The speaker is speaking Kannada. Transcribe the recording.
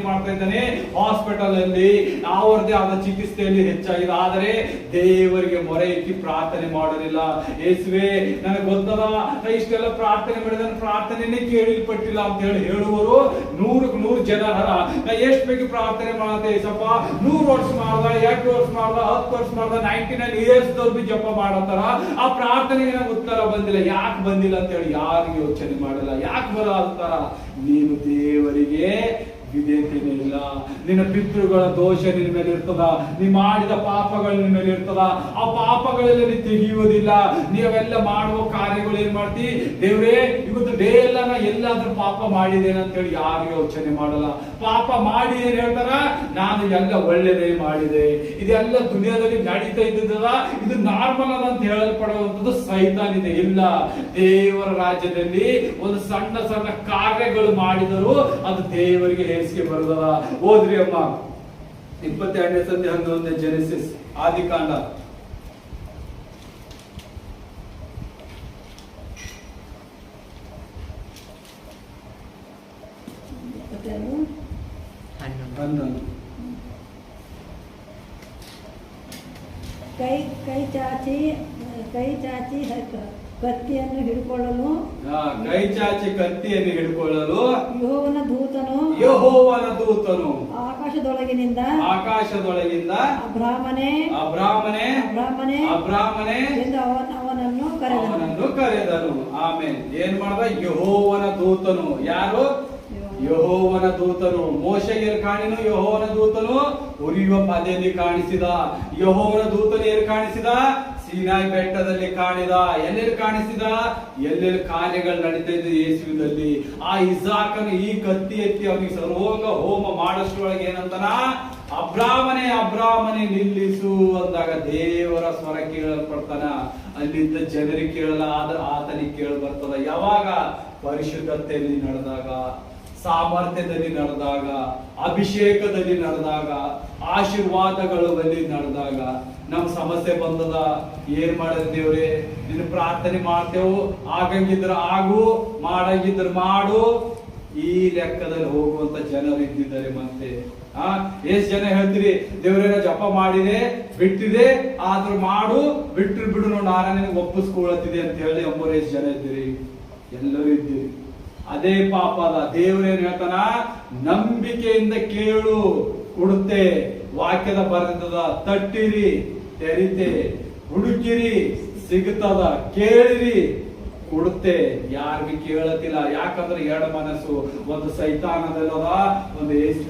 ಮಾಡ್ತಾ ಇದ್ದಾನೆ. ಹಾಸ್ಪಿಟಲ್ ಅಲ್ಲಿ ಅವರದೇ ಆದ ಚಿಕಿತ್ಸೆಯಲ್ಲಿ ಹೆಚ್ಚಾಗಿದೆ. ಆದರೆ ದೇವರಿಗೆ ಮೊರೆ ಇಕ್ಕಿ ಪ್ರಾರ್ಥನೆ ಮಾಡೋದಿಲ್ಲ. ಯೇಸುವೆ ನನಗೆ ಗೊತ್ತದ ಇಷ್ಟೆಲ್ಲ ಪ್ರಾರ್ಥನೆ ಮಾಡಿದ ಪ್ರಾರ್ಥನೆನೇ ಕೇಳಿಲ್ಪಟ್ಟಿಲ್ಲ ಅಂತ ಹೇಳುವರು 100 ಜನರ ನಾ ಎಷ್ಟು ಬೇಕಿ ಪ್ರಾರ್ಥನೆ ಮಾಡತ್ತೆ ಸ್ವಲ್ಪ 100 ವರ್ಷ ಮಾಡ್ದ 2 ವರ್ಷ ಮಾಡ್ದ 10 ವರ್ಷ ಮಾಡ್ದ 99 ಇಯರ್ಸ್ ದವ್ರು ಜಪ ಮಾಡತ್ತಾರ. ಆ ಪ್ರಾರ್ಥನೆಗೆ ನಂಗೆ ಉತ್ತರ ಬಂದಿಲ್ಲ. ಯಾಕೆ ಬಂದಿಲ್ಲ ಅಂತ ಹೇಳಿ ಯಾರಿಗೆ ಯೋಚನೆ ಮಾಡಲ್ಲ. ಯಾಕೆ ಬರಲ್ಲ ಅಂತಾರ? ನೀನು ದೇವರಿಗೆ ವಿಧೇಯತೆನೇ ಇಲ್ಲ. ನಿನ್ನ ಪಿತೃಗಳ ದೋಷ ನಿನ್ನ ಮೇಲೆ ಇರ್ತದ. ನೀ ಮಾಡಿದ ಪಾಪಗಳು ನಿನ್ನ ಮೇಲೆ ಇರ್ತದ. ಆ ಪಾಪಗಳಲ್ಲಿ ನೀ ತೆಗೆಯುವುದಿಲ್ಲ. ನೀವೆಲ್ಲ ಮಾಡುವ ಕಾರ್ಯಗಳು ಏನ್ ಮಾಡ್ತಿ? ದೇವ್ರೇ ಇವತ್ತು ಡೇ ಎಲ್ಲ ನಾ ಎಲ್ಲಾದ್ರೂ ಪಾಪ ಮಾಡಿದ್ದೇನೆ ಅಂತ ಹೇಳಿ ಯಾರು ಯೋಚನೆ ಮಾಡಲ್ಲ. ಪಾಪ ಮಾಡಿ ಏನ್ ಹೇಳ್ತಾರ? ನಾನು ಎಲ್ಲ ಒಳ್ಳೆಯದೇ ಮಾಡಿದೆ. ಇದೆಲ್ಲ ದುನಿಯಾದಲ್ಲಿ ನಡೀತಾ ಇದ್ದದ. ಇದು ನಾರ್ಮಲ್ ಅದ ಅಂತ ಹೇಳಲ್ಪಡುವಂಥದ್ದು ಸೈತಾನ್ ಇದೆ. ಇಲ್ಲ, ದೇವರ ರಾಜ್ಯದಲ್ಲಿ ಒಂದು ಸಣ್ಣ ಸಣ್ಣ ಕಾರ್ಯಗಳು ಮಾಡಿದರೂ ಅದು ದೇವರಿಗೆ ಹೇಸಿಗೆ ಬರುದದ. ಓದ್ರಿ ಅಮ್ಮ 22ನೇ ಸಂಧಿ 11ನೇ ಜೆನೆಸಿಸ್ ಆದಿಕಾಂಡ. ಕೈ ಚಾಚಿ ಕತ್ತಿಯನ್ನು ಹಿಡ್ಕೊಳ್ಳಲು ಯೆಹೋವನ ದೂತನು ಆಕಾಶದೊಳಗಿನಿಂದ ಅಬ್ರಾಮನೇ ಎಂದು ಅವನನ್ನು ಕರೆದನು. ಆಮೇಲೆ ಏನ್ ಮಾಡ್ದ? ಯೆಹೋವನ ದೂತನು. ಯಾರು? ಯೆಹೋವನ ದೂತನು. ಮೋಶೆಗೆ ಕಾಣಿನು ಯೆಹೋವನ ದೂತನು ಉರಿಯುವ ಪದೆಯಲ್ಲಿ ಕಾಣಿಸಿದ. ಯೆಹೋವನ ದೂತನು ಎಲ್ಲಿ ಕಾಣಿಸಿದ? ಸೀನಾಯಿ ಬೆಟ್ಟದಲ್ಲಿ ಕಾಣಿದ. ಎಲ್ಲೆಲ್ಲಿ ಕಾಣಿಸಿದ? ಎಲ್ಲೆಲ್ಲಿ ಕಾರ್ಯಗಳು ನಡೀತಾ ಇದ್ದು ಯೇಸುವಿನಲ್ಲಿ. ಆ ಇಸಾಕನು ಈ ಕತ್ತಿ ಎತ್ತಿ ಅವನಿಗೆ ಸರ್ವಾಂಗ ಹೋಮ ಮಾಡಷ್ಟೊಳಗೆ ಏನಂತನ? ಅಬ್ರಾಮನೇ ನಿಲ್ಲಿಸು ಅಂದಾಗ ದೇವರ ಸ್ವರ ಕೇಳಲ್ಪಡ್ತಾನ. ಅಲ್ಲಿದ್ದ ಜನರಿಗೆ ಕೇಳಲ್ಲ, ಆದ್ರೆ ಆತನಿಗೆ ಕೇಳ ಬರ್ತದ. ಯಾವಾಗ? ಪರಿಶುದ್ಧತೆಯಲ್ಲಿ ನಡೆದಾಗ, ಸಾಮರ್ಥ್ಯದಲ್ಲಿ ನಡೆದಾಗ, ಅಭಿಷೇಕದಲ್ಲಿ ನಡೆದಾಗ, ಆಶೀರ್ವಾದಗಳಲ್ಲಿ ನಡೆದಾಗ. ನಮ್ ಸಮಸ್ಯೆ ಬಂದದ, ಏನ್ ಮಾಡೋದು ದೇವ್ರೆ? ನೀನು ಪ್ರಾರ್ಥನೆ ಮಾಡ್ತೇವು, ಆಗಂಗಿದ್ರ ಆಗು, ಮಾಡಂಗಿದ್ರ ಮಾಡು. ಈ ಲೆಕ್ಕದಲ್ಲಿ ಹೋಗುವಂತ ಜನರು ಇದ್ದಿದ್ದಾರೆ. ಮತ್ತೆ ಎಷ್ಟ್ ಜನ ಹೇಳ್ತೀರಿ ದೇವ್ರೇನ ಜಪ ಮಾಡಿದೆ ಬಿಟ್ಟಿದೆ, ಆದ್ರೂ ಮಾಡು, ಬಿಟ್ಟು ಬಿಡು ನೋಡು ನಾನು ನಿನಗೆ ಒಪ್ಪಿಸ್ಕೊಳತ್ತಿದೆ ಅಂತ ಹೇಳಿ ಅಂಬೋರು ಎಷ್ಟ್ ಜನ ಇದ್ದೀರಿ? ಎಲ್ಲರೂ ಇದ್ದೀರಿ. ಅದೇ ಪಾಪ ಅದ. ದೇವ್ರೇನ್ ಹೇಳ್ತಾನ? ನಂಬಿಕೆಯಿಂದ ಕೇಳು, ಕೊಡುತ್ತೆ. ವಾಕ್ಯದ ಬರೆದದ, ತಟ್ಟಿರಿ ತೆರಿತೆ, ಹುಡುಕಿರಿ ಸಿಗುತ್ತದ, ಕೇಳಿರಿ ಕೊಡುತ್ತೆ. ಯಾರಿಗೂ ಕೇಳತಿಲ್ಲ. ಯಾಕಂದ್ರೆ ಎರಡು ಮನಸ್ಸು, ಒಂದು ಸೈತಾನದಲ್ಲದ, ಒಂದು ಯೇಸು